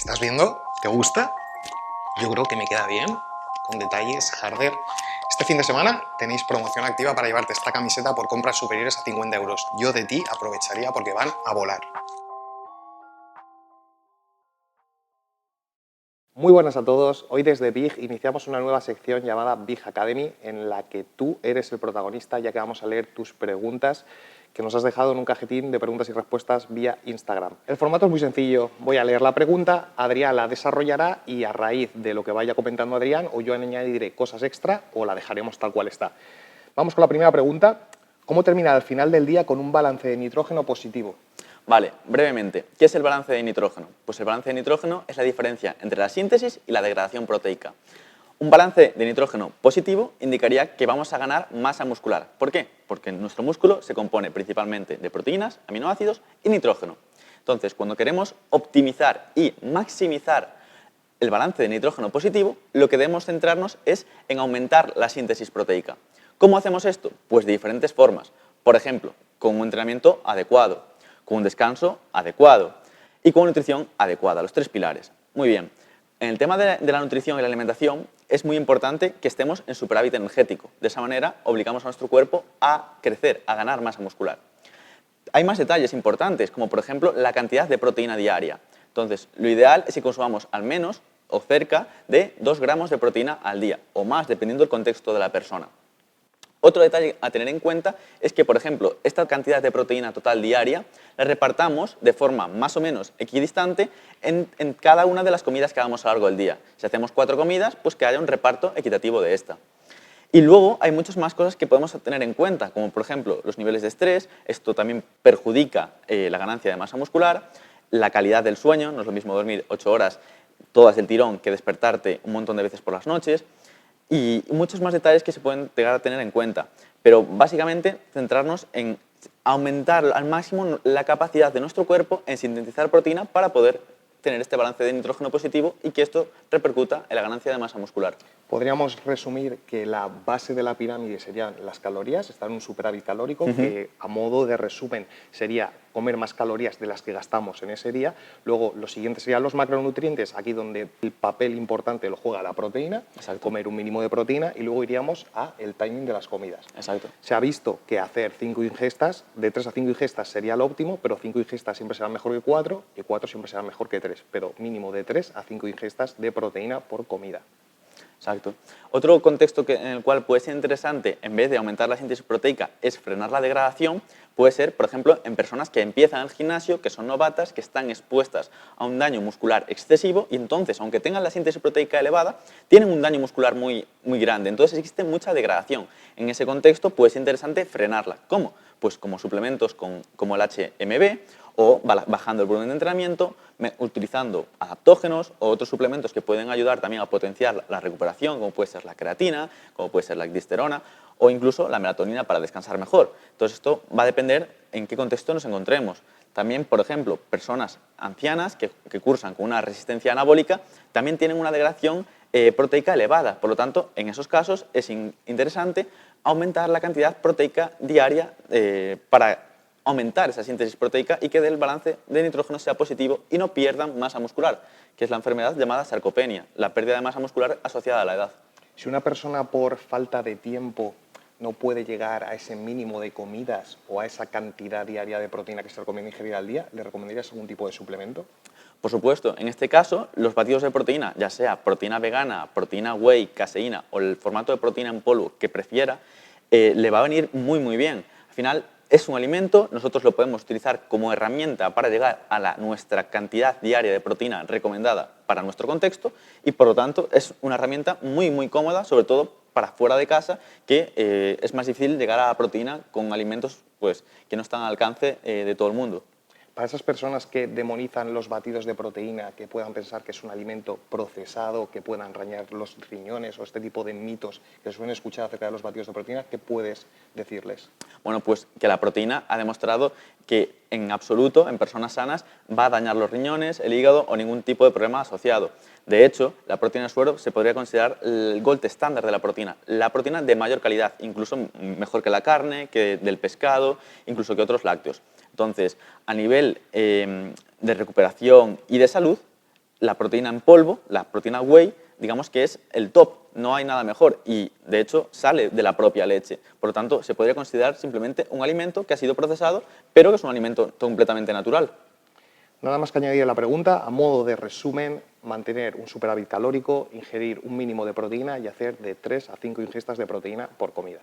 ¿Estás viendo? ¿Te gusta? Yo creo que me queda bien, con detalles harder. Este fin de semana tenéis promoción activa para llevarte esta camiseta por compras superiores a 50 euros. Yo de ti aprovecharía porque van a volar. Muy buenas a todos. Hoy desde Big iniciamos una nueva sección llamada Big Academy en la que tú eres el protagonista, ya que vamos a leer tus preguntas que nos has dejado en un cajetín de preguntas y respuestas vía Instagram. El formato es muy sencillo. Voy a leer la pregunta, Adrián la desarrollará y a raíz de lo que vaya comentando Adrián o yo añadiré cosas extra o la dejaremos tal cual está. Vamos con la primera pregunta. ¿Cómo terminar al final del día con un balance de nitrógeno positivo? Vale, brevemente, ¿qué es el balance de nitrógeno? Pues el balance de nitrógeno es la diferencia entre la síntesis y la degradación proteica. Un balance de nitrógeno positivo indicaría que vamos a ganar masa muscular. ¿Por qué? Porque nuestro músculo se compone principalmente de proteínas, aminoácidos y nitrógeno. Entonces, cuando queremos optimizar y maximizar el balance de nitrógeno positivo, lo que debemos centrarnos es en aumentar la síntesis proteica. ¿Cómo hacemos esto? Pues de diferentes formas. Por ejemplo, con un entrenamiento adecuado, con un descanso adecuado y con una nutrición adecuada, los tres pilares. Muy bien. En el tema de la nutrición y la alimentación es muy importante que estemos en superávit energético. De esa manera obligamos a nuestro cuerpo a crecer, a ganar masa muscular. Hay más detalles importantes, como por ejemplo la cantidad de proteína diaria. Entonces, lo ideal es que consumamos al menos o cerca de 2 gramos de proteína al día, o más, dependiendo del contexto de la persona. Otro detalle a tener en cuenta es que, por ejemplo, esta cantidad de proteína total diaria la repartamos de forma más o menos equidistante en cada una de las comidas que hagamos a lo largo del día. Si hacemos 4 comidas, pues que haya un reparto equitativo de esta. Y luego hay muchas más cosas que podemos tener en cuenta, como por ejemplo los niveles de estrés. Esto también perjudica la ganancia de masa muscular, la calidad del sueño. No es lo mismo dormir 8 horas todas del tirón que despertarte un montón de veces por las noches, y muchos más detalles que se pueden llegar a tener en cuenta. Pero básicamente centrarnos en aumentar al máximo la capacidad de nuestro cuerpo en sintetizar proteína para poder tener este balance de nitrógeno positivo y que esto repercuta en la ganancia de masa muscular. Podríamos resumir que la base de la pirámide serían las calorías, estar en un superávit calórico, que a modo de resumen sería comer más calorías de las que gastamos en ese día. Luego, lo siguiente serían los macronutrientes, aquí donde el papel importante lo juega la proteína. Exacto. Comer un mínimo de proteína, y luego iríamos a el timing de las comidas. Exacto. Se ha visto que hacer 5 ingestas, de 3 a 5 ingestas sería lo óptimo, pero 5 ingestas siempre serán mejor que 4 y 4 siempre serán mejor que 3, pero mínimo de 3 a 5 ingestas de proteína por comida. Exacto. Otro contexto en el cual puede ser interesante, en vez de aumentar la síntesis proteica, es frenar la degradación. Puede ser, por ejemplo, en personas que empiezan el gimnasio, que son novatas, que están expuestas a un daño muscular excesivo y entonces, aunque tengan la síntesis proteica elevada, tienen un daño muscular muy grande. Entonces existe mucha degradación. En ese contexto puede ser interesante frenarla. ¿Cómo? Pues como suplementos como el HMB, o bajando el volumen de entrenamiento, utilizando adaptógenos o otros suplementos que pueden ayudar también a potenciar la recuperación, como puede ser la creatina, como puede ser la ecdisterona o incluso la melatonina para descansar mejor. Entonces esto va a depender en qué contexto nos encontremos. También, por ejemplo, personas ancianas que cursan con una resistencia anabólica también tienen una degradación proteica elevada. Por lo tanto, en esos casos es interesante aumentar la cantidad proteica diaria para aumentar esa síntesis proteica y que el balance de nitrógeno sea positivo y no pierdan masa muscular, que es la enfermedad llamada sarcopenia, la pérdida de masa muscular asociada a la edad. Si una persona por falta de tiempo no puede llegar a ese mínimo de comidas o a esa cantidad diaria de proteína que se recomienda ingerir al día, ¿le recomendarías algún tipo de suplemento? Por supuesto, en este caso, los batidos de proteína, ya sea proteína vegana, proteína whey, caseína o el formato de proteína en polvo que prefiera, le va a venir muy bien. Al final, es un alimento, nosotros lo podemos utilizar como herramienta para llegar a nuestra cantidad diaria de proteína recomendada para nuestro contexto y, por lo tanto, es una herramienta muy cómoda, sobre todo para fuera de casa, que es más difícil llegar a la proteína con alimentos pues, que no están al alcance de todo el mundo. Para esas personas que demonizan los batidos de proteína, que puedan pensar que es un alimento procesado, que puedan rañar los riñones o este tipo de mitos que suelen escuchar acerca de los batidos de proteína, ¿qué puedes decirles? Bueno, pues que la proteína ha demostrado que en absoluto, en personas sanas, va a dañar los riñones, el hígado o ningún tipo de problema asociado. De hecho, la proteína de suero se podría considerar el gold estándar de la proteína de mayor calidad, incluso mejor que la carne, que del pescado, incluso que otros lácteos. Entonces, a nivel de recuperación y de salud, la proteína en polvo, la proteína whey, digamos que es el top, no hay nada mejor y de hecho sale de la propia leche. Por lo tanto, se podría considerar simplemente un alimento que ha sido procesado, pero que es un alimento completamente natural. Nada más que añadir a la pregunta, a modo de resumen, mantener un superávit calórico, ingerir un mínimo de proteína y hacer de 3 a 5 ingestas de proteína por comida.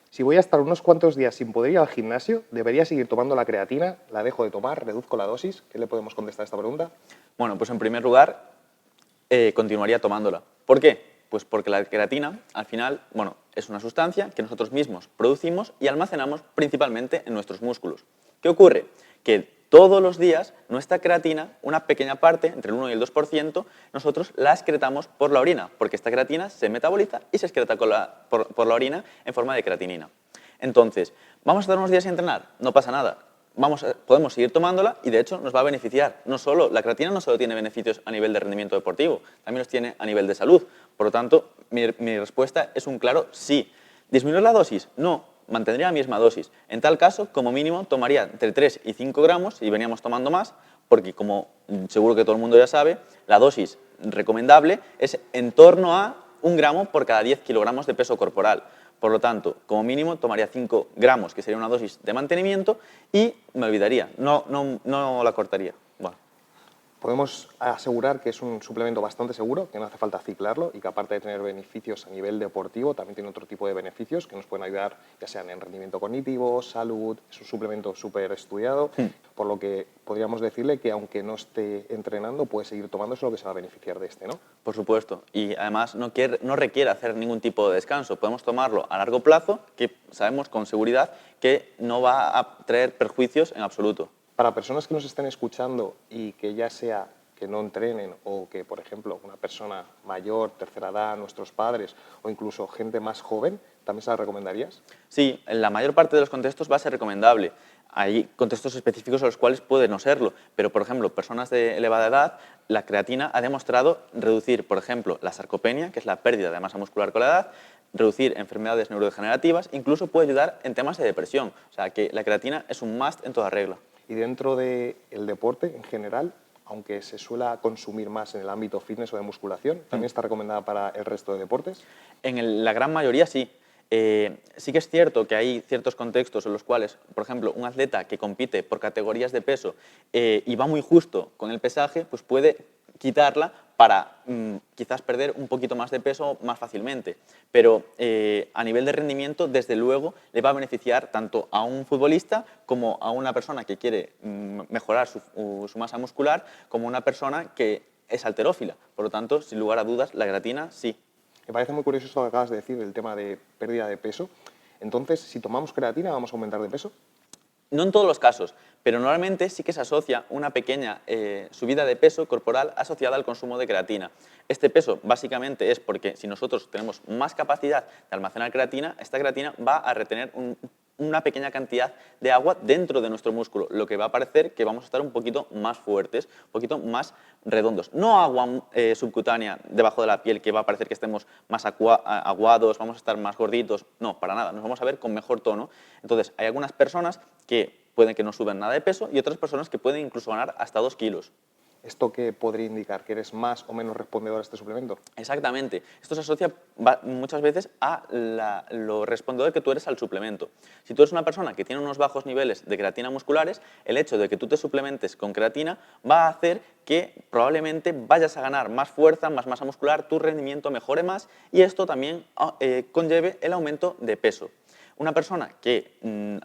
Si voy a estar unos cuantos días sin poder ir al gimnasio, ¿debería seguir tomando la creatina? ¿La dejo de tomar? ¿Reduzco la dosis? ¿Qué le podemos contestar a esta pregunta? Bueno, pues en primer lugar, continuaría tomándola. ¿Por qué? Pues porque la creatina, al final, bueno, es una sustancia que nosotros mismos producimos y almacenamos principalmente en nuestros músculos. ¿Qué ocurre? Que todos los días nuestra creatina, una pequeña parte, entre el 1 y el 2%, nosotros la excretamos por la orina, porque esta creatina se metaboliza y se excreta por la orina en forma de creatinina. Entonces, ¿vamos a estar unos días sin entrenar? No pasa nada. Podemos seguir tomándola y de hecho nos va a beneficiar. No solo, la creatina no solo tiene beneficios a nivel de rendimiento deportivo, también los tiene a nivel de salud. Por lo tanto, mi respuesta es un claro sí. ¿Disminuir la dosis? No, mantendría la misma dosis. En tal caso, como mínimo, tomaría entre 3 y 5 gramos y veníamos tomando más, porque como seguro que todo el mundo ya sabe, la dosis recomendable es en torno a 1 gramo por cada 10 kilogramos de peso corporal. Por lo tanto, como mínimo tomaría 5 gramos, que sería una dosis de mantenimiento, y me olvidaría, no la cortaría. Bueno. Podemos asegurar que es un suplemento bastante seguro, que no hace falta ciclarlo y que aparte de tener beneficios a nivel deportivo, también tiene otro tipo de beneficios que nos pueden ayudar, ya sean en rendimiento cognitivo, salud. Es un suplemento súper estudiado, por lo que podríamos decirle que aunque no esté entrenando, puede seguir tomándose, lo que se va a beneficiar de este, ¿no? Por supuesto, y además no requiere hacer ningún tipo de descanso. Podemos tomarlo a largo plazo, que sabemos con seguridad que no va a traer perjuicios en absoluto. Para personas que nos estén escuchando y que ya sea que no entrenen o que, por ejemplo, una persona mayor, tercera edad, nuestros padres o incluso gente más joven, ¿también se la recomendarías? Sí, en la mayor parte de los contextos va a ser recomendable. Hay contextos específicos en los cuales puede no serlo, pero, por ejemplo, personas de elevada edad, la creatina ha demostrado reducir, por ejemplo, la sarcopenia, que es la pérdida de masa muscular con la edad, reducir enfermedades neurodegenerativas, incluso puede ayudar en temas de depresión. O sea, que la creatina es un must en toda regla. Y dentro del deporte en general, aunque se suele consumir más en el ámbito fitness o de musculación, ¿también está recomendada para el resto de deportes? En la gran mayoría sí. Sí que es cierto que hay ciertos contextos en los cuales, por ejemplo, un atleta que compite por categorías de peso y va muy justo con el pesaje, pues puede quitarla para quizás perder un poquito más de peso más fácilmente. Pero a nivel de rendimiento, desde luego, le va a beneficiar tanto a un futbolista como a una persona que quiere mejorar su masa muscular, como una persona que es halterófila. Por lo tanto, sin lugar a dudas, la creatina sí. Me parece muy curioso esto que acabas de decir, el tema de pérdida de peso. Entonces, si tomamos creatina, ¿vamos a aumentar de peso? No en todos los casos, pero normalmente sí que se asocia una pequeña subida de peso corporal asociada al consumo de creatina. Este peso básicamente es porque si nosotros tenemos más capacidad de almacenar creatina, esta creatina va a retener una pequeña cantidad de agua dentro de nuestro músculo, lo que va a parecer que vamos a estar un poquito más fuertes, un poquito más redondos. No agua subcutánea debajo de la piel que va a parecer que estemos más aguados, vamos a estar más gorditos, no, para nada, nos vamos a ver con mejor tono. Entonces, hay algunas personas que pueden que no suban nada de peso y otras personas que pueden incluso ganar hasta 2 kilos. ¿Esto qué podría indicar? ¿Que eres más o menos respondedor a este suplemento? Exactamente. Esto se asocia muchas veces a lo respondedor que tú eres al suplemento. Si tú eres una persona que tiene unos bajos niveles de creatina musculares, el hecho de que tú te suplementes con creatina va a hacer que probablemente vayas a ganar más fuerza, más masa muscular, tu rendimiento mejore más y esto también conlleve el aumento de peso. Una persona que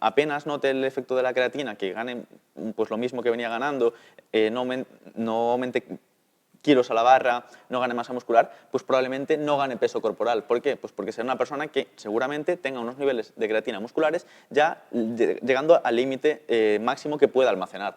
apenas note el efecto de la creatina, que gane pues, lo mismo que venía ganando, no aumente kilos a la barra, no gane masa muscular, pues probablemente no gane peso corporal. ¿Por qué? Pues porque será una persona que seguramente tenga unos niveles de creatina musculares ya llegando al límite máximo que pueda almacenar.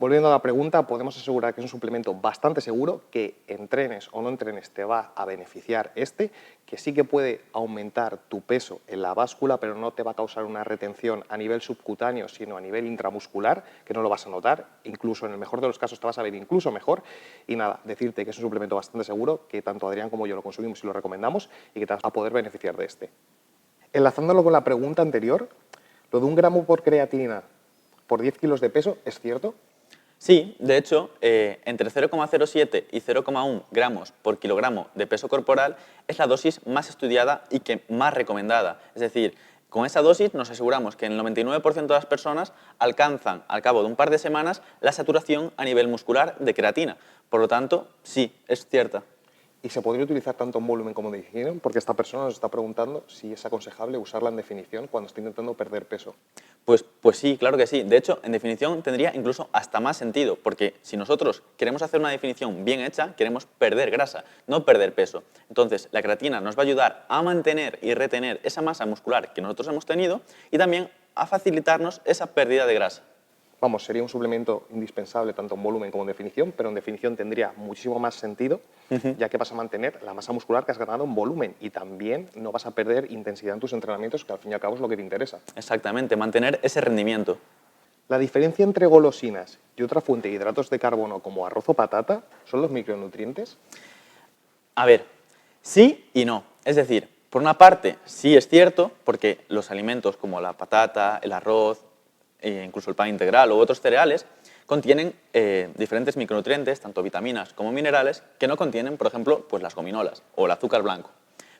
Volviendo a la pregunta, podemos asegurar que es un suplemento bastante seguro, que entrenes o no entrenes te va a beneficiar que sí que puede aumentar tu peso en la báscula, pero no te va a causar una retención a nivel subcutáneo, sino a nivel intramuscular, que no lo vas a notar, incluso en el mejor de los casos te vas a ver incluso mejor. Y nada, decirte que es un suplemento bastante seguro, que tanto Adrián como yo lo consumimos y lo recomendamos y que te vas a poder beneficiar de Enlazándolo con la pregunta anterior, lo de 1 gramo por creatina por 10 kilos de peso, ¿es cierto? Sí, de hecho, entre 0,07 y 0,1 gramos por kilogramo de peso corporal es la dosis más estudiada y que más recomendada. Es decir, con esa dosis nos aseguramos que el 99% de las personas alcanzan al cabo de un par de semanas la saturación a nivel muscular de creatina. Por lo tanto, sí, es cierta. ¿Y se podría utilizar tanto en volumen como en definición? Porque esta persona nos está preguntando si es aconsejable usarla en definición cuando está intentando perder peso. Pues sí, claro que sí. De hecho, en definición tendría incluso hasta más sentido, porque si nosotros queremos hacer una definición bien hecha, queremos perder grasa, no perder peso. Entonces, la creatina nos va a ayudar a mantener y retener esa masa muscular que nosotros hemos tenido y también a facilitarnos esa pérdida de grasa. Vamos, sería un suplemento indispensable tanto en volumen como en definición, pero en definición tendría muchísimo más sentido, ya que vas a mantener la masa muscular que has ganado en volumen y también no vas a perder intensidad en tus entrenamientos, que al fin y al cabo es lo que te interesa. Exactamente, mantener ese rendimiento. La diferencia entre golosinas y otra fuente de hidratos de carbono como arroz o patata son los micronutrientes. A ver, sí y no. Es decir, por una parte, sí es cierto, porque los alimentos como la patata, el arroz, e incluso el pan integral u otros cereales, contienen diferentes micronutrientes, tanto vitaminas como minerales, que no contienen, por ejemplo, pues las gominolas o el azúcar blanco.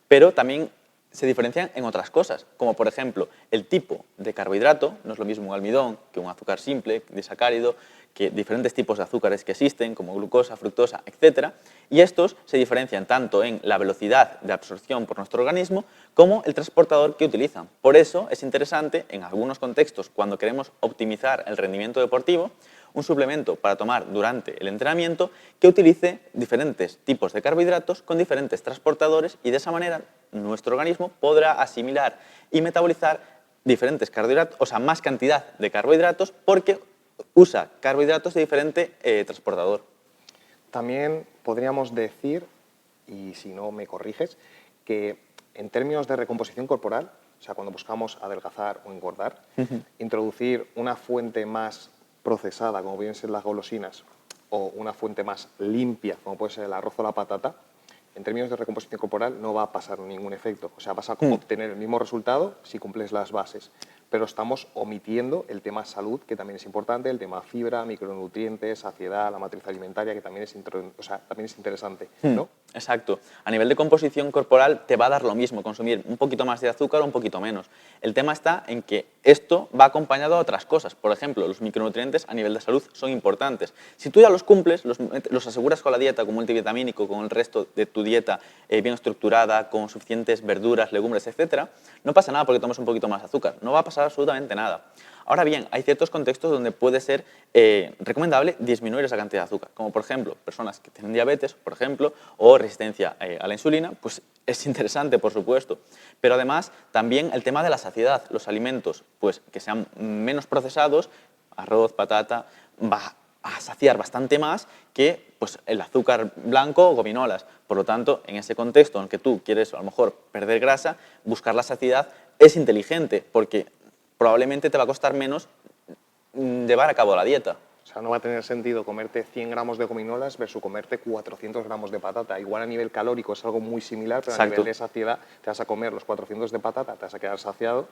Pero también se diferencian en otras cosas, como por ejemplo el tipo de carbohidrato, no es lo mismo un almidón que un azúcar simple, disacárido, que diferentes tipos de azúcares que existen, como glucosa, fructosa, etc. Y estos se diferencian tanto en la velocidad de absorción por nuestro organismo como el transportador que utilizan. Por eso es interesante, en algunos contextos, cuando queremos optimizar el rendimiento deportivo, un suplemento para tomar durante el entrenamiento que utilice diferentes tipos de carbohidratos con diferentes transportadores y de esa manera nuestro organismo podrá asimilar y metabolizar diferentes carbohidratos, o sea, más cantidad de carbohidratos porque usa carbohidratos de diferente transportador. También podríamos decir, y si no me corriges, que en términos de recomposición corporal, o sea, cuando buscamos adelgazar o engordar, introducir una fuente más procesada, como pueden ser las golosinas, o una fuente más limpia, como puede ser el arroz o la patata, en términos de recomposición corporal no va a pasar ningún efecto. O sea, vas a obtener el mismo resultado si cumples las bases. Pero estamos omitiendo el tema salud, que también es importante, el tema fibra, micronutrientes, saciedad, la matriz alimentaria, que también también es interesante, ¿no? Exacto. A nivel de composición corporal te va a dar lo mismo consumir un poquito más de azúcar o un poquito menos. El tema está en que esto va acompañado a otras cosas. Por ejemplo, los micronutrientes a nivel de salud son importantes. Si tú ya los cumples, los aseguras con la dieta, con multivitamínico, con el resto de tu dieta bien estructurada, con suficientes verduras, legumbres, etc., no pasa nada porque tomes un poquito más de azúcar. No va a pasar absolutamente nada. Ahora bien, hay ciertos contextos donde puede ser recomendable disminuir esa cantidad de azúcar, como por ejemplo personas que tienen diabetes, por ejemplo, o resistencia a la insulina, pues es interesante, por supuesto. Pero además también el tema de la saciedad, los alimentos pues, que sean menos procesados, arroz, patata, va a saciar bastante más que pues, el azúcar blanco o gominolas. Por lo tanto, en ese contexto en el que tú quieres a lo mejor perder grasa, buscar la saciedad es inteligente porque probablemente te va a costar menos llevar a cabo la dieta. O sea, no va a tener sentido comerte 100 gramos de gominolas versus comerte 400 gramos de patata. Igual a nivel calórico es algo muy similar, pero Exacto. a nivel de saciedad te vas a comer los 400 de patata, te vas a quedar saciado.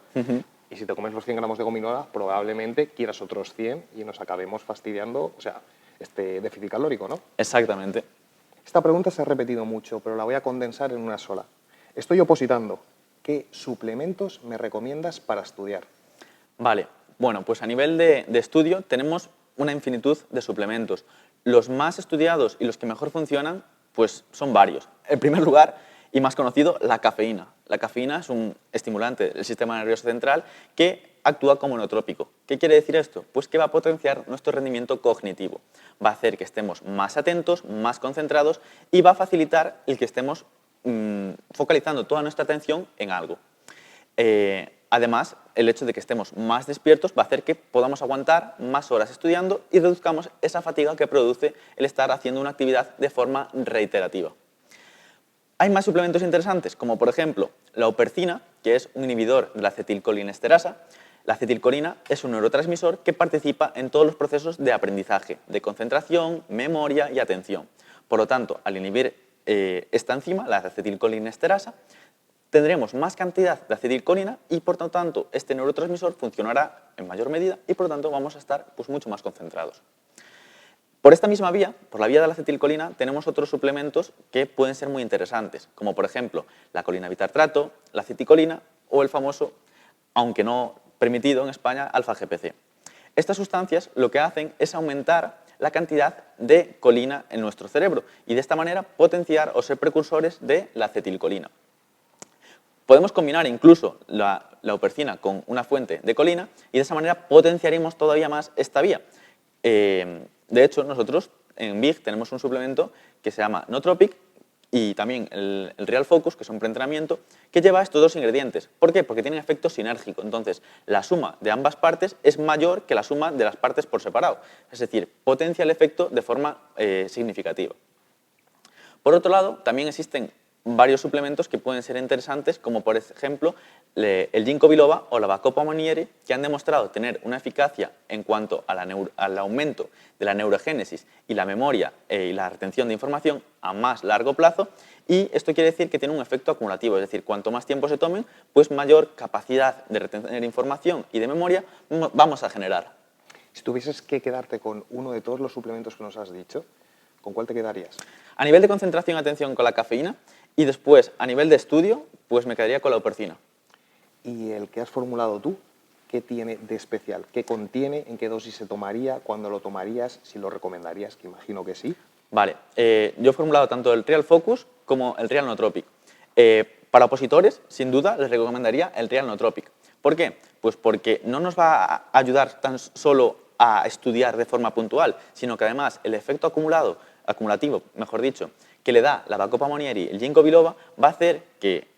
Y si te comes los 100 gramos de gominolas, probablemente quieras otros 100 y nos acabemos fastidiando, o sea, este déficit calórico, ¿no? Exactamente. Esta pregunta se ha repetido mucho, pero la voy a condensar en una sola. Estoy opositando. ¿Qué suplementos me recomiendas para estudiar? Vale, bueno, pues a nivel de estudio tenemos una infinitud de suplementos. Los más estudiados y los que mejor funcionan, pues son varios. En primer lugar, y más conocido, la cafeína. La cafeína es un estimulante del sistema nervioso central que actúa como neotrópico. ¿Qué quiere decir esto? Pues que va a potenciar nuestro rendimiento cognitivo. Va a hacer que estemos más atentos, más concentrados y va a facilitar el que estemos focalizando toda nuestra atención en algo. Además, el hecho de que estemos más despiertos va a hacer que podamos aguantar más horas estudiando y reduzcamos esa fatiga que produce el estar haciendo una actividad de forma reiterativa. Hay más suplementos interesantes, como por ejemplo la hupercina, que es un inhibidor de la acetilcolinesterasa. La acetilcolina es un neurotransmisor que participa en todos los procesos de aprendizaje, de concentración, memoria y atención. Por lo tanto, al inhibir esta enzima, la acetilcolinesterasa, tendremos más cantidad de acetilcolina y por lo tanto este neurotransmisor funcionará en mayor medida y por lo tanto vamos a estar pues, mucho más concentrados. Por esta misma vía, por la vía de la acetilcolina, tenemos otros suplementos que pueden ser muy interesantes, como por ejemplo la colina bitartrato, la aceticolina o el famoso, aunque no permitido en España, alfa-GPC. Estas sustancias lo que hacen es aumentar la cantidad de colina en nuestro cerebro y de esta manera potenciar o ser precursores de la acetilcolina. Podemos combinar incluso la upercina con una fuente de colina y de esa manera potenciaremos todavía más esta vía. De hecho, nosotros en BIG tenemos un suplemento que se llama Nootropic y también el Real Focus, que es un preentrenamiento, que lleva estos dos ingredientes. ¿Por qué? Porque tienen efecto sinérgico. Entonces, la suma de ambas partes es mayor que la suma de las partes por separado. Es decir, potencia el efecto de forma significativa. Por otro lado, también existen varios suplementos que pueden ser interesantes, como por ejemplo el ginkgo biloba o la bacopa monnieri, que han demostrado tener una eficacia en cuanto al aumento de la neurogénesis y la memoria y la retención de información a más largo plazo, y esto quiere decir que tiene un efecto acumulativo, es decir, cuanto más tiempo se tomen, pues mayor capacidad de retener información y de memoria vamos a generar. Si tuvieses que quedarte con uno de todos los suplementos que nos has dicho, ¿con cuál te quedarías? A nivel de concentración, atención con la cafeína, y después, a nivel de estudio, pues me quedaría con la upercina. ¿Y el que has formulado tú, qué tiene de especial? ¿Qué contiene? ¿En qué dosis se tomaría? ¿Cuándo lo tomarías? ¿Si lo recomendarías? Que imagino que sí. Vale, yo he formulado tanto el Real Focus como el Real Nootropic. Para opositores, sin duda, les recomendaría el Real Nootropic. ¿Por qué? Pues porque no nos va a ayudar tan solo a estudiar de forma puntual, sino que además el efecto acumulativo, mejor dicho, que le da la bacopa monnieri y el ginkgo biloba va a hacer que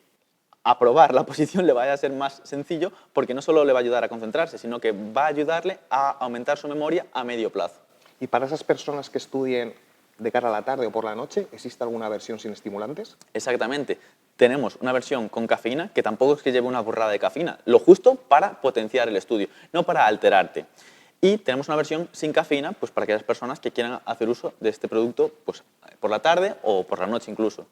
aprobar la oposición le vaya a ser más sencillo, porque no solo le va a ayudar a concentrarse, sino que va a ayudarle a aumentar su memoria a medio plazo. ¿Y para esas personas que estudien de cara a la tarde o por la noche, existe alguna versión sin estimulantes? Exactamente. Tenemos una versión con cafeína, que tampoco es que lleve una burrada de cafeína, lo justo para potenciar el estudio, no para alterarte. Y tenemos una versión sin cafeína, pues para aquellas personas que quieran hacer uso de este producto pues, por la tarde o por la noche incluso.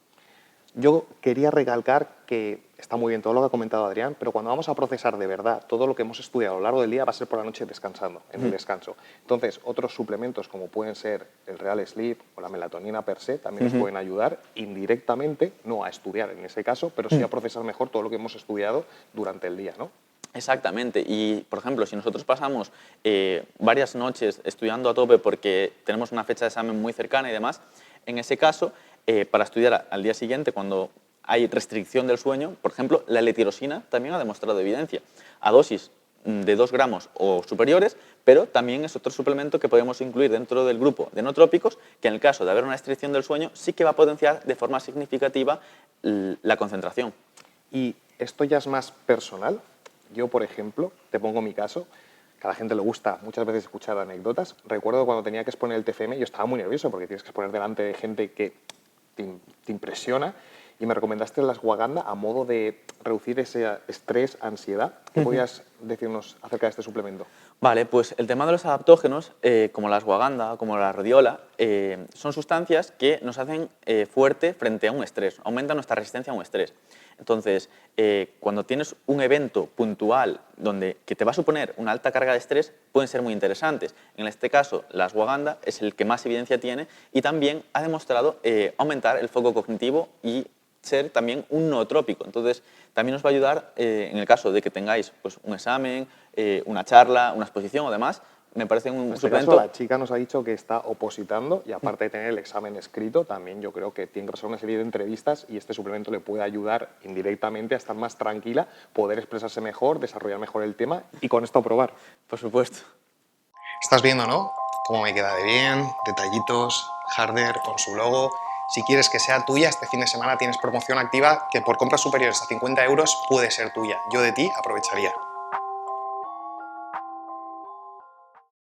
Yo quería recalcar que está muy bien todo lo que ha comentado Adrián, pero cuando vamos a procesar de verdad todo lo que hemos estudiado a lo largo del día va a ser por la noche descansando, en el descanso. Entonces, otros suplementos como pueden ser el Real Sleep o la melatonina per se también nos pueden ayudar indirectamente, no a estudiar en ese caso, pero sí a procesar mejor todo lo que hemos estudiado durante el día, ¿no? Exactamente, y por ejemplo, si nosotros pasamos varias noches estudiando a tope porque tenemos una fecha de examen muy cercana y demás, en ese caso, para estudiar al día siguiente, cuando hay restricción del sueño, por ejemplo, la L-tirosina también ha demostrado evidencia a dosis de 2 gramos o superiores, pero también es otro suplemento que podemos incluir dentro del grupo de nootrópicos, que en el caso de haber una restricción del sueño sí que va a potenciar de forma significativa la concentración. Y esto ya es más personal. Yo, por ejemplo, te pongo mi caso, que a la gente le gusta muchas veces escuchar anécdotas. Recuerdo cuando tenía que exponer el TFM, yo estaba muy nervioso porque tienes que exponer delante de gente que te impresiona, y me recomendaste la ashwagandha a modo de reducir ese estrés, ansiedad. ¿Qué podías decirnos acerca de este suplemento? Vale, pues el tema de los adaptógenos, como la ashwagandha, como la rhodiola, son sustancias que nos hacen fuerte frente a un estrés, aumentan nuestra resistencia a un estrés. Entonces, cuando tienes un evento puntual que te va a suponer una alta carga de estrés, pueden ser muy interesantes. En este caso, la ashwagandha es el que más evidencia tiene y también ha demostrado aumentar el foco cognitivo y ser también un nootrópico. Entonces, también nos va a ayudar en el caso de que tengáis pues, un examen, una charla, una exposición o demás. Me parece un suplemento. Caso, la chica nos ha dicho que está opositando y aparte de tener el examen escrito, también yo creo que tiene que hacer una serie de entrevistas y este suplemento le puede ayudar indirectamente a estar más tranquila, poder expresarse mejor, desarrollar mejor el tema y con esto probar. Por supuesto. Estás viendo, ¿no? Cómo me queda de bien, detallitos, Harder con su logo. Si quieres que sea tuya, este fin de semana tienes promoción activa que por compras superiores a 50 euros puede ser tuya. Yo de ti aprovecharía.